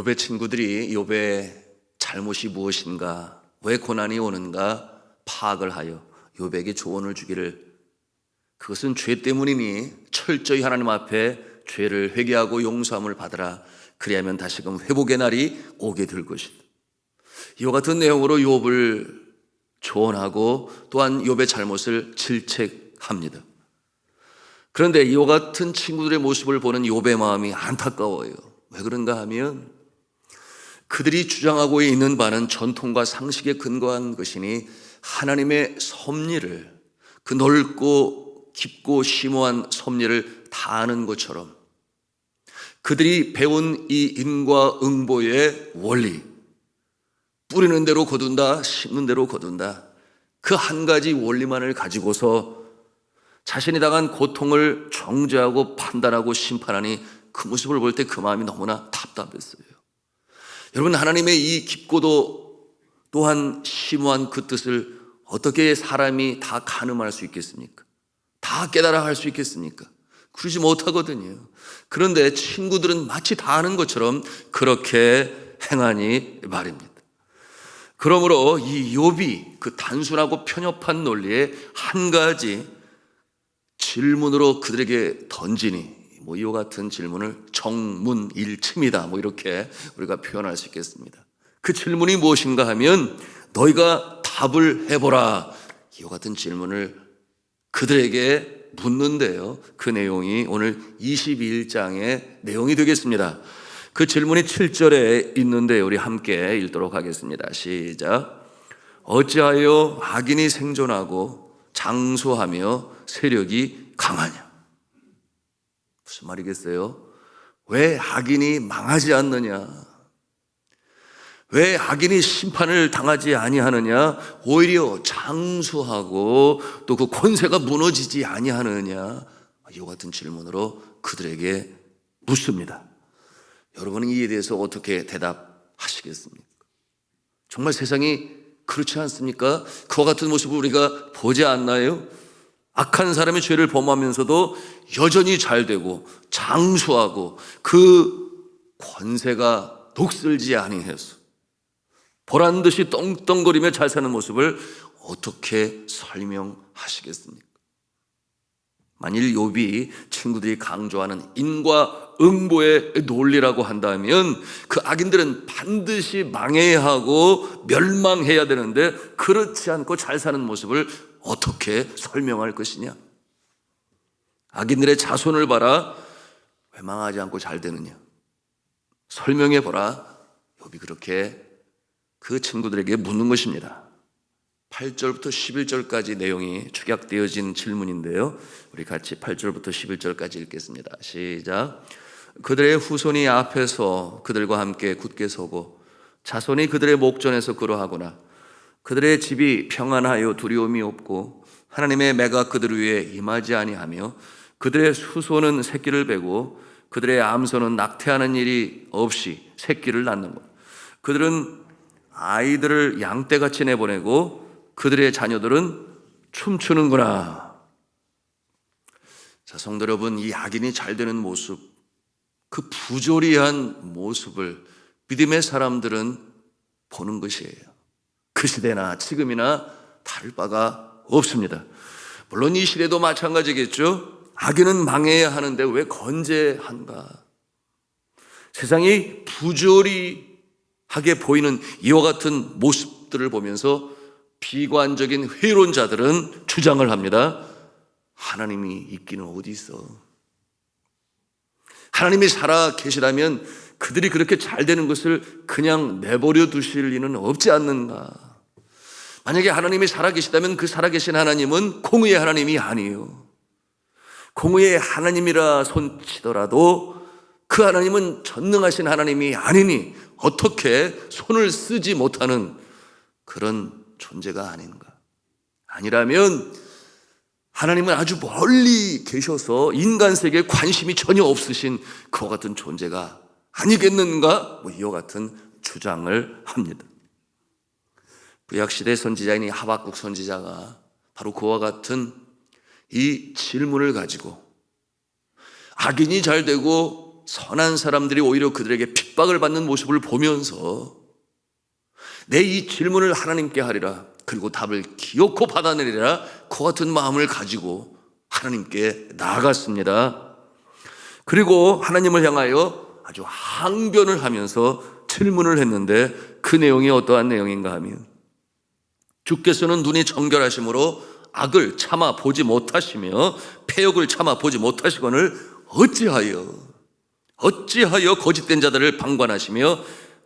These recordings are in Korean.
욥의 친구들이 욥의 잘못이 무엇인가, 왜 고난이 오는가 파악을 하여 욥에게 조언을 주기를, 그것은 죄 때문이니 철저히 하나님 앞에 죄를 회개하고 용서함을 받으라. 그리하면 다시금 회복의 날이 오게 될 것이다. 이와 같은 내용으로 욥을 조언하고 또한 욥의 잘못을 질책합니다. 그런데 이와 같은 친구들의 모습을 보는 욥의 마음이 안타까워요. 왜 그런가 하면 그들이 주장하고 있는 바는 전통과 상식에 근거한 것이니 하나님의 섭리를, 그 넓고 깊고 심오한 섭리를 다 아는 것처럼 그들이 배운 이 인과응보의 원리, 뿌리는 대로 거둔다, 심는 대로 거둔다, 그 한 가지 원리만을 가지고서 자신이 당한 고통을 정죄하고 판단하고 심판하니 그 모습을 볼 때 그 마음이 너무나 답답했어요. 여러분, 하나님의 이 깊고도 또한 심오한 그 뜻을 어떻게 사람이 다 가늠할 수 있겠습니까? 다 깨달아 할 수 있겠습니까? 그러지 못하거든요. 그런데 친구들은 마치 다 아는 것처럼 그렇게 행하니 말입니다. 그러므로 이 욥이 그 단순하고 편협한 논리에 한 가지 질문으로 그들에게 던지니, 이와 같은 질문을 정문일침이다, 이렇게 우리가 표현할 수 있겠습니다. 그 질문이 무엇인가 하면 너희가 답을 해보라, 이와 같은 질문을 그들에게 묻는데요, 그 내용이 오늘 22장의 내용이 되겠습니다. 그 질문이 7절에 있는데 우리 함께 읽도록 하겠습니다. 시작. 어찌하여 악인이 생존하고 장수하며 세력이 강하냐? 무슨 말이겠어요? 왜 악인이 망하지 않느냐? 왜 악인이 심판을 당하지 아니하느냐? 오히려 장수하고 또 그 권세가 무너지지 아니하느냐? 이와 같은 질문으로 그들에게 묻습니다. 여러분은 이에 대해서 어떻게 대답하시겠습니까? 정말 세상이 그렇지 않습니까? 그와 같은 모습을 우리가 보지 않나요? 악한 사람이 죄를 범하면서도 여전히 잘 되고 장수하고 그 권세가 녹슬지 아니해서 보란듯이 떵떵거리며 잘 사는 모습을 어떻게 설명하시겠습니까? 만일 욥이 친구들이 강조하는 인과응보의 논리라고 한다면 그 악인들은 반드시 망해야 하고 멸망해야 되는데 그렇지 않고 잘 사는 모습을 어떻게 설명할 것이냐? 악인들의 자손을 봐라, 왜 망하지 않고 잘 되느냐? 설명해 보라. 욥이 그렇게 그 친구들에게 묻는 것입니다. 8절부터 11절까지 내용이 축약되어진 질문인데요, 우리 같이 8절부터 11절까지 읽겠습니다. 시작. 그들의 후손이 앞에서 그들과 함께 굳게 서고 자손이 그들의 목전에서 그러하구나. 그들의 집이 평안하여 두려움이 없고 하나님의 매가 그들 위에 임하지 아니하며 그들의 수소는 새끼를 베고 그들의 암소는 낙태하는 일이 없이 새끼를 낳는 것. 그들은 아이들을 양떼같이 내보내고 그들의 자녀들은 춤추는구나. 자, 성도 여러분, 이 악인이 잘 되는 모습, 그 부조리한 모습을 믿음의 사람들은 보는 것이에요. 그 시대나 지금이나 다를 바가 없습니다. 물론 이 시대도 마찬가지겠죠. 악인은 망해야 하는데 왜 건재한가? 세상이 부조리하게 보이는 이와 같은 모습들을 보면서 비관적인 회론자들은 주장을 합니다. 하나님이 있기는 어디 있어? 하나님이 살아 계시다면 그들이 그렇게 잘 되는 것을 그냥 내버려 두실 리는 없지 않는가? 만약에 하나님이 살아 계시다면 그 살아 계신 하나님은 공의의 하나님이 아니에요. 공의의 하나님이라 손치더라도 그 하나님은 전능하신 하나님이 아니니 어떻게 손을 쓰지 못하는 그런 존재가 아닌가? 아니라면 하나님은 아주 멀리 계셔서 인간 세계에 관심이 전혀 없으신 그와 같은 존재가 아니겠는가? 이와 같은 주장을 합니다. 구약시대 선지자인 하박국 선지자가 바로 그와 같은 이 질문을 가지고 악인이 잘 되고 선한 사람들이 오히려 그들에게 핍박을 받는 모습을 보면서 내 이 질문을 하나님께 하리라, 그리고 답을 기어코 받아내리라, 그 같은 마음을 가지고 하나님께 나아갔습니다. 그리고 하나님을 향하여 아주 항변을 하면서 질문을 했는데, 그 내용이 어떠한 내용인가 하면, 주께서는 눈이 정결하심으로 악을 참아 보지 못하시며 패역을 참아 보지 못하시거늘 어찌하여 거짓된 자들을 방관하시며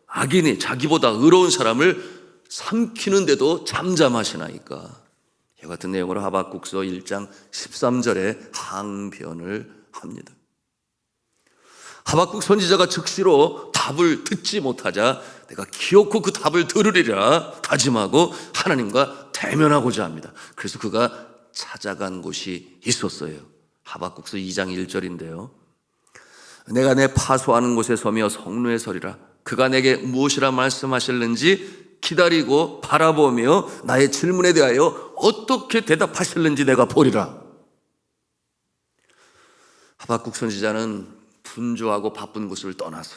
악인이 자기보다 의로운 사람을 삼키는데도 잠잠하시나이까. 이와 같은 내용으로 하박국서 1장 13절에 항변을 합니다. 하박국 선지자가 즉시로 답을 듣지 못하자 내가 기어코 그 답을 들으리라 다짐하고 하나님과 대면하고자 합니다. 그래서 그가 찾아간 곳이 있었어요. 하박국서 2장 1절인데요. 내가 내 파소하는 곳에 서며 성루에 서리라. 그가 내게 무엇이라 말씀하실는지 기다리고 바라보며 나의 질문에 대하여 어떻게 대답하실는지 내가 보리라. 하박국 선지자는 분주하고 바쁜 곳을 떠나서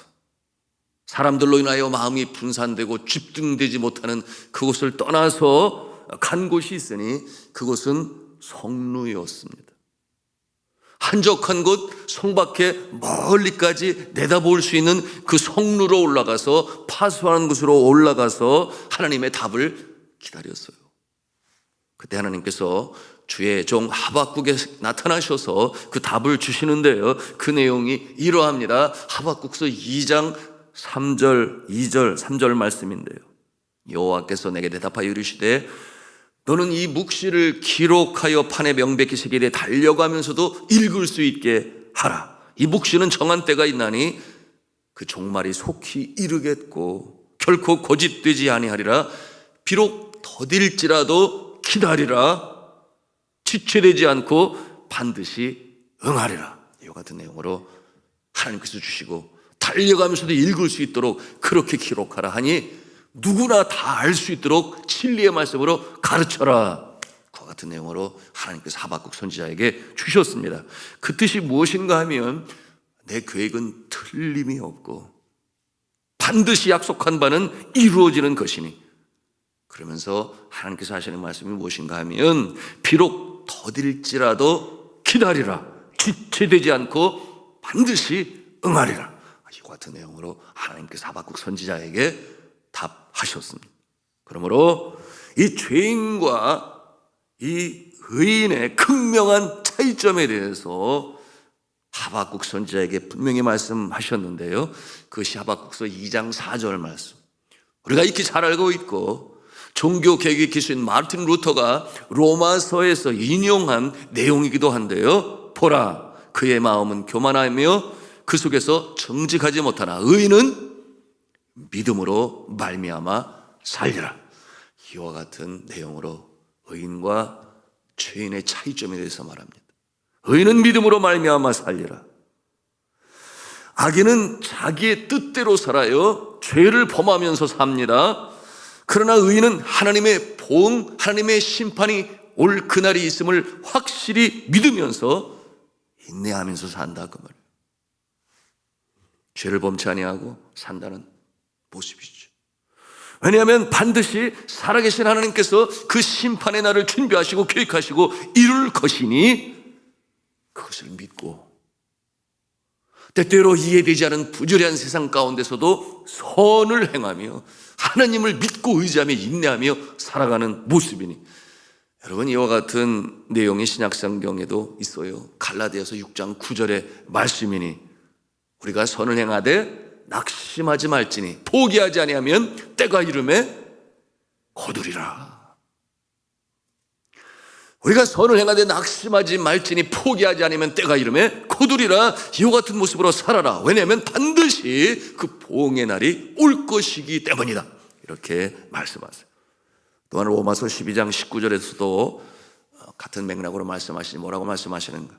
사람들로 인하여 마음이 분산되고 집중되지 못하는 그곳을 떠나서 간 곳이 있으니 그곳은 성루였습니다. 한적한 곳, 성 밖에 멀리까지 내다볼 수 있는 그 성루로 올라가서, 파수하는 곳으로 올라가서 하나님의 답을 기다렸어요. 그때 하나님께서 주의 종 하박국에 나타나셔서 그 답을 주시는데요, 그 내용이 이러합니다. 하박국서 2장 3절, 2절, 3절 말씀인데요. 여호와께서 내게 대답하여 이르시되 너는 이 묵시를 기록하여 판에 명백히 새기되 달려가면서도 읽을 수 있게 하라. 이 묵시는 정한 때가 있나니 그 종말이 속히 이르겠고 결코 거짓되지 아니하리라. 비록 더딜지라도 기다리라. 지체되지 않고 반드시 응하리라. 이와 같은 내용으로 하나님께서 주시고 달려가면서도 읽을 수 있도록 그렇게 기록하라 하니 누구나 다 알 수 있도록 진리의 말씀으로 가르쳐라. 그와 같은 내용으로 하나님께서 하박국 선지자에게 주셨습니다. 그 뜻이 무엇인가 하면 내 계획은 틀림이 없고 반드시 약속한 바는 이루어지는 것이니, 그러면서 하나님께서 하시는 말씀이 무엇인가 하면 비록 더딜지라도 기다리라. 지체되지 않고 반드시 응하리라. 이와 같은 내용으로 하나님께서 하박국 선지자에게 답하셨습니다. 그러므로 이 죄인과 이 의인의 극명한 차이점에 대해서 하박국 선지자에게 분명히 말씀하셨는데요, 그것이 하박국서 2장 4절 말씀, 우리가 익히 잘 알고 있고 종교 개혁의 기수인 마르틴 루터가 로마서에서 인용한 내용이기도 한데요. 보라, 그의 마음은 교만하며 그 속에서 정직하지 못하나 의인은 믿음으로 말미암아 살리라. 이와 같은 내용으로 의인과 죄인의 차이점에 대해서 말합니다. 의인은 믿음으로 말미암아 살리라. 악인은 자기의 뜻대로 살아요. 죄를 범하면서 삽니다. 그러나 의인은 하나님의 보응, 하나님의 심판이 올 그날이 있음을 확실히 믿으면서 인내하면서 산다, 그 말이에요. 죄를 범치 아니하고 산다는 모습이죠. 왜냐하면 반드시 살아계신 하나님께서 그 심판의 날을 준비하시고 계획하시고 이룰 것이니 그것을 믿고 때때로 이해되지 않은 부조리한 세상 가운데서도 선을 행하며 하나님을 믿고 의지하며 인내하며 살아가는 모습이니, 여러분 이와 같은 내용이 신약성경에도 있어요. 갈라디아서 6장 9절의 말씀이니 우리가 선을 행하되 낙심하지 말지니 포기하지 아니하면 때가 이름에 거두리라. 우리가 선을 행하되 낙심하지 말지니 포기하지 않으면 때가 이름에 거두리라. 이와 같은 모습으로 살아라. 왜냐하면 반드시 그 보응의 날이 올 것이기 때문이다. 이렇게 말씀하세요. 또한 로마서 12장 19절에서도 같은 맥락으로 말씀하시니 뭐라고 말씀하시는가?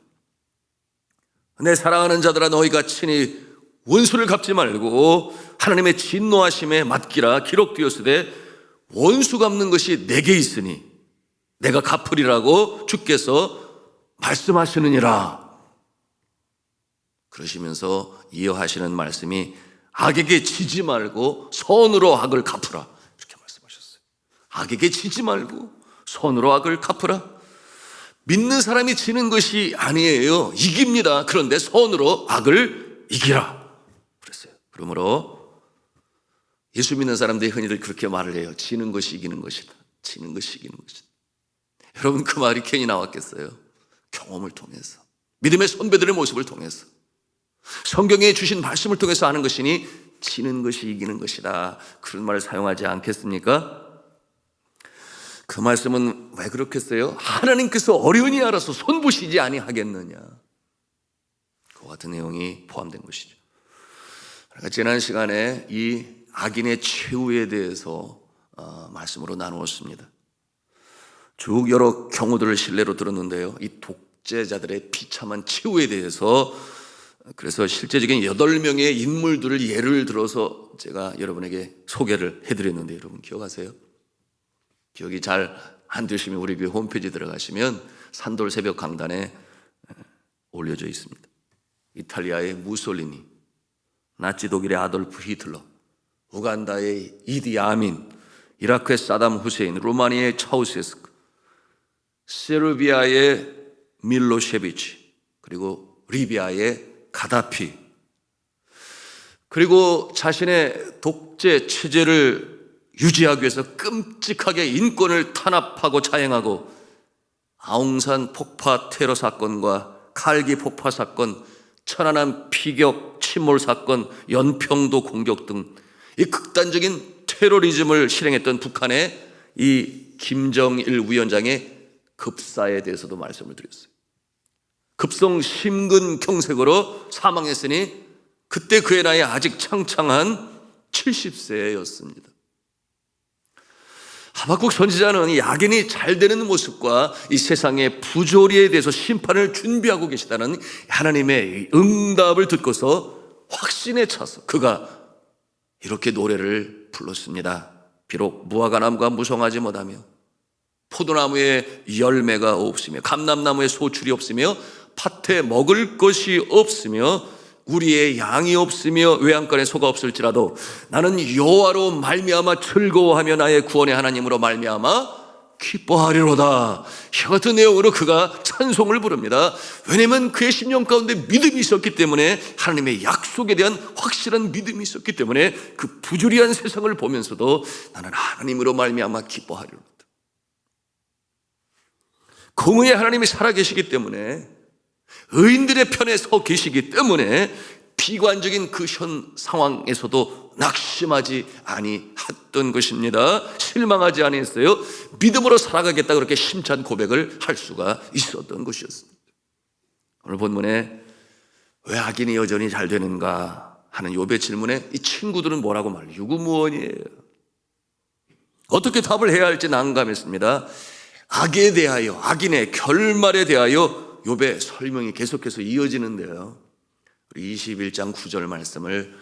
내 사랑하는 자들아, 너희가 친히 원수를 갚지 말고 하나님의 진노하심에 맡기라. 기록되었으되 원수 갚는 것이 내게 있으니 내가 갚으리라고 주께서 말씀하시느니라. 그러시면서 이어하시는 말씀이 악에게 지지 말고 선으로 악을 갚으라, 이렇게 말씀하셨어요. 악에게 지지 말고 선으로 악을 갚으라. 믿는 사람이 지는 것이 아니에요. 이깁니다. 그런데 선으로 악을 이기라 그랬어요. 그러므로 예수 믿는 사람들이 흔히들 그렇게 말을 해요. 지는 것이 이기는 것이다. 지는 것이 이기는 것이다. 여러분, 그 말이 괜히 나왔겠어요? 경험을 통해서, 믿음의 선배들의 모습을 통해서, 성경에 주신 말씀을 통해서 아는 것이니 지는 것이 이기는 것이다, 그런 말을 사용하지 않겠습니까? 그 말씀은 왜 그렇겠어요? 하나님께서 어려우니 알아서 손보시지 아니하겠느냐, 그와 같은 내용이 포함된 것이죠. 지난 시간에 이 악인의 최후에 대해서 말씀으로 나누었습니다. 쭉 여러 경우들을 실례로 들었는데요, 이 독재자들의 비참한 최후에 대해서, 그래서 실제적인 8명의 인물들을 예를 들어서 제가 여러분에게 소개를 해드렸는데, 여러분 기억하세요? 기억이 잘 안 되시면 우리 교회 홈페이지 들어가시면 산돌 새벽 강단에 올려져 있습니다. 이탈리아의 무솔리니, 나치 독일의 아돌프 히틀러, 우간다의 이디 아민, 이라크의 사담 후세인, 루마니아의 차우세스크, 세르비아의 밀로셰비치, 그리고 리비아의 가다피, 그리고 자신의 독재 체제를 유지하기 위해서 끔찍하게 인권을 탄압하고 자행하고 아웅산 폭파 테러 사건과 칼기 폭파 사건, 천안함 피격 침몰 사건, 연평도 공격 등 이 극단적인 테러리즘을 실행했던 북한의 이 김정일 위원장의 급사에 대해서도 말씀을 드렸어요. 급성 심근경색으로 사망했으니 그때 그의 나이 아직 창창한 70세였습니다. 하박국 선지자는 이 악인이 잘 되는 모습과 이 세상의 부조리에 대해서 심판을 준비하고 계시다는 하나님의 응답을 듣고서 확신에 차서 그가 이렇게 노래를 불렀습니다. 비록 무화과나무가 무성하지 못하며 포도나무에 열매가 없으며 감람나무에 소출이 없으며 밭에 먹을 것이 없으며 우리의 양이 없으며 외양간에 소가 없을지라도 나는 여호와로 말미암아 즐거워하며 나의 구원의 하나님으로 말미암아 기뻐하리로다. 이 같은 내용으로 그가 찬송을 부릅니다. 왜냐하면 그의 심령 가운데 믿음이 있었기 때문에, 하나님의 약속에 대한 확실한 믿음이 있었기 때문에 그 부조리한 세상을 보면서도 나는 하나님으로 말미암아 기뻐하리로다. 공의의 하나님이 살아계시기 때문에, 의인들의 편에 서 계시기 때문에 비관적인 그 현 상황에서도 낙심하지 아니했던 것입니다. 실망하지 아니했어요. 믿음으로 살아가겠다, 그렇게 힘찬 고백을 할 수가 있었던 것이었습니다. 오늘 본문에 왜 악인이 여전히 잘 되는가 하는 욥의 질문에 이 친구들은 뭐라고 말해요? 유구무원이에요. 어떻게 답을 해야 할지 난감했습니다. 악에 대하여, 악인의 결말에 대하여 욥의 설명이 계속해서 이어지는데요, 우리 21장 9절 말씀을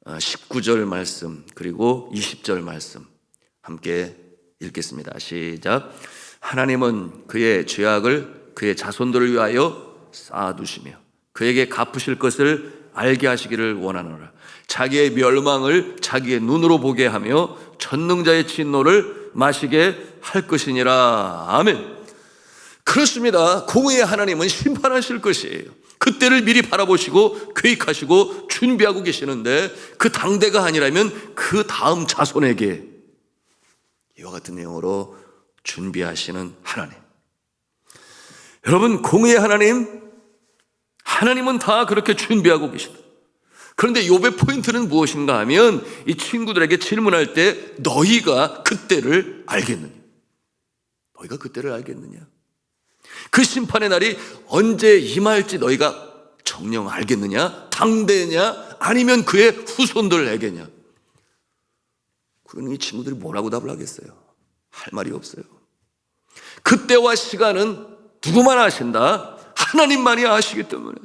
19절 말씀 그리고 20절 말씀 함께 읽겠습니다. 시작. 하나님은 그의 죄악을 그의 자손들을 위하여 쌓아두시며 그에게 갚으실 것을 알게 하시기를 원하노라. 자기의 멸망을 자기의 눈으로 보게 하며 전능자의 진노를 마시게 할 것이니라. 아멘. 그렇습니다. 공의의 하나님은 심판하실 것이에요. 그때를 미리 바라보시고 계획하시고 준비하고 계시는데, 그 당대가 아니라면 그 다음 자손에게 이와 같은 내용으로 준비하시는 하나님. 여러분, 공의의 하나님은 다 그렇게 준비하고 계시다. 그런데 욥의 포인트는 무엇인가 하면 이 친구들에게 질문할 때 너희가 그때를 알겠느냐? 너희가 그때를 알겠느냐? 그 심판의 날이 언제 임할지 너희가 정녕 알겠느냐? 당대냐? 아니면 그의 후손들에게냐? 그럼 이 친구들이 뭐라고 답을 하겠어요? 할 말이 없어요. 그때와 시간은 누구만 아신다? 하나님만이 아시기 때문에.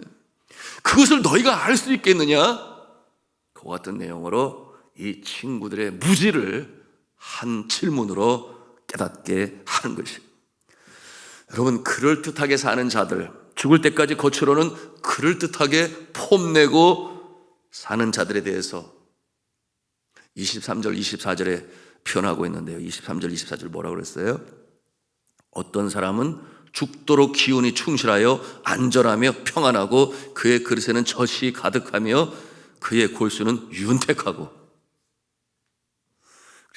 그것을 너희가 알 수 있겠느냐? 그와 같은 내용으로 이 친구들의 무지를 한 질문으로 깨닫게 하는 것입니다. 여러분, 그럴듯하게 사는 자들, 죽을 때까지 겉으로는 그럴듯하게 폼내고 사는 자들에 대해서 23절, 24절에 표현하고 있는데요. 23절, 24절 뭐라고 그랬어요? 어떤 사람은 죽도록 기운이 충실하여 안전하며 평안하고 그의 그릇에는 젖이 가득하며 그의 골수는 윤택하고.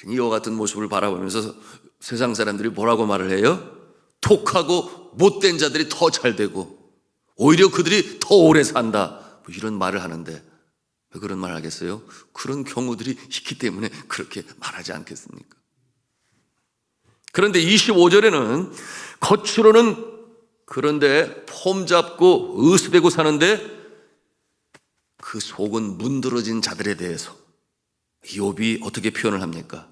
이와 같은 모습을 바라보면서 세상 사람들이 뭐라고 말을 해요? 독하고 못된 자들이 더 잘 되고 오히려 그들이 더 오래 산다, 뭐 이런 말을 하는데 왜 그런 말을 하겠어요? 그런 경우들이 있기 때문에 그렇게 말하지 않겠습니까? 그런데 25절에는 겉으로는 그런데 폼 잡고 으스대고 사는데 그 속은 문드러진 자들에 대해서 욥이 어떻게 표현을 합니까?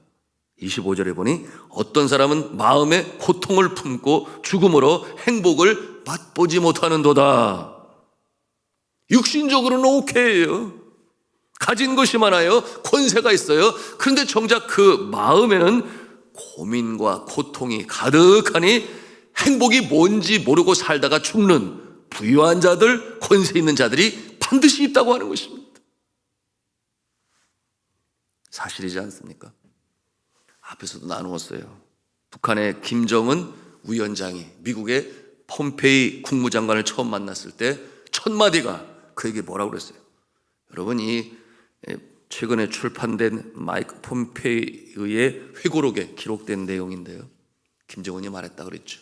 25절에 보니 어떤 사람은 마음에 고통을 품고 죽음으로 행복을 맛보지 못하는도다. 육신적으로는 오케이예요. 가진 것이 많아요. 권세가 있어요. 그런데 정작 그 마음에는 고민과 고통이 가득하니 행복이 뭔지 모르고 살다가 죽는 부유한 자들, 권세 있는 자들이 반드시 있다고 하는 것입니다. 사실이지 않습니까? 앞에서도 나누었어요. 북한의 김정은 위원장이 미국의 폼페이 국무장관을 처음 만났을 때 첫 마디가 그에게 뭐라고 그랬어요? 여러분, 이 최근에 출판된 마이크 폼페이의 회고록에 기록된 내용인데요. 김정은이 말했다 그랬죠.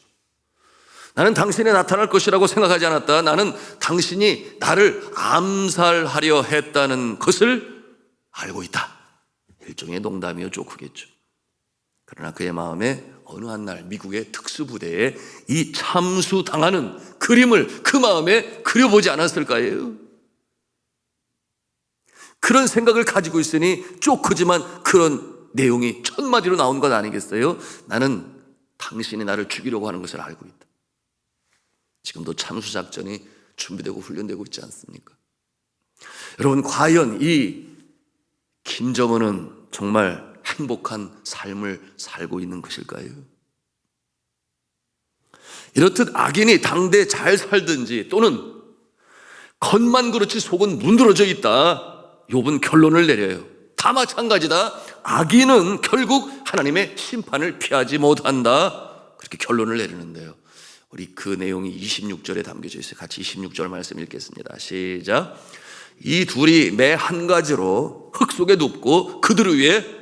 나는 당신이 나타날 것이라고 생각하지 않았다. 나는 당신이 나를 암살하려 했다는 것을 알고 있다. 일종의 농담이요, 조크겠죠. 그러나 그의 마음에 어느 한 날 미국의 특수부대에 이 참수당하는 그림을 그 마음에 그려보지 않았을까요? 그런 생각을 가지고 있으니 조크지만 그런 내용이 첫 마디로 나온 것 아니겠어요? 나는 당신이 나를 죽이려고 하는 것을 알고 있다. 지금도 참수작전이 준비되고 훈련되고 있지 않습니까? 여러분, 과연 이 김정은은 정말 행복한 삶을 살고 있는 것일까요? 이렇듯 악인이 당대 잘 살든지 또는 겉만 그렇지 속은 문드러져 있다, 욥은 결론을 내려요. 다 마찬가지다. 악인은 결국 하나님의 심판을 피하지 못한다, 그렇게 결론을 내리는데요. 우리 그 내용이 26절에 담겨져 있어요. 같이 26절 말씀 읽겠습니다. 시작. 이 둘이 매 한 가지로 흙 속에 눕고 그들 위에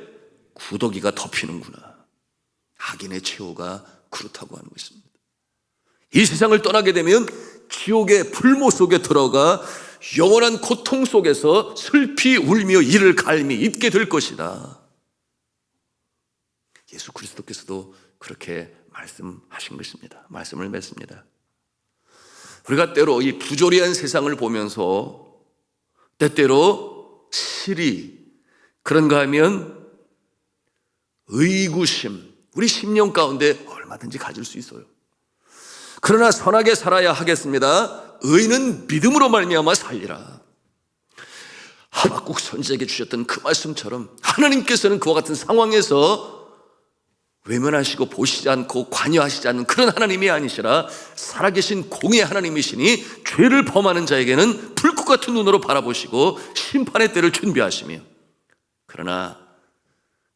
구더기가 덮이는구나. 악인의 최후가 그렇다고 하는 것입니다. 이 세상을 떠나게 되면 지옥의 불모 속에 들어가 영원한 고통 속에서 슬피 울며 이를 갈미 있게 될 것이다. 예수 그리스도께서도 그렇게 말씀하신 것입니다. 말씀을 맺습니다. 우리가 때로 이 부조리한 세상을 보면서 때때로 실이 그런가 하면 의구심, 우리 심령 가운데 얼마든지 가질 수 있어요. 그러나 선하게 살아야 하겠습니다. 의는 믿음으로 말미암아 살리라. 하박국 선지자에게 주셨던 그 말씀처럼 하나님께서는 그와 같은 상황에서 외면하시고 보시지 않고 관여하시지 않는 그런 하나님이 아니시라 살아계신 공의 하나님이시니 죄를 범하는 자에게는 불꽃 같은 눈으로 바라보시고 심판의 때를 준비하시며, 그러나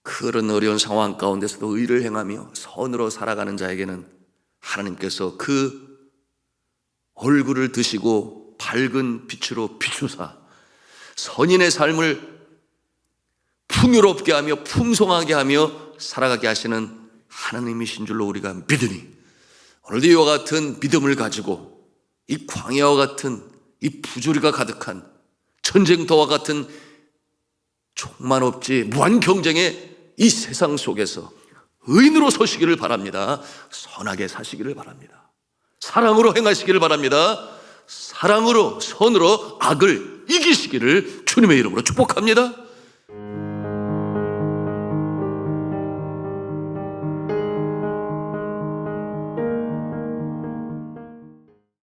그런 어려운 상황 가운데서도 의를 행하며 선으로 살아가는 자에게는 하나님께서 그 얼굴을 드시고 밝은 빛으로 비추사 선인의 삶을 풍요롭게 하며 풍성하게 하며 살아가게 하시는 하나님이신 줄로 우리가 믿으니, 오늘도 이와 같은 믿음을 가지고 이 광야와 같은 이 부조리가 가득한 전쟁터와 같은 총만 없지 무한 경쟁의 이 세상 속에서 의인으로 서시기를 바랍니다. 선하게 사시기를 바랍니다. 사랑으로 행하시기를 바랍니다. 사랑으로, 선으로 악을 이기시기를 주님의 이름으로 축복합니다.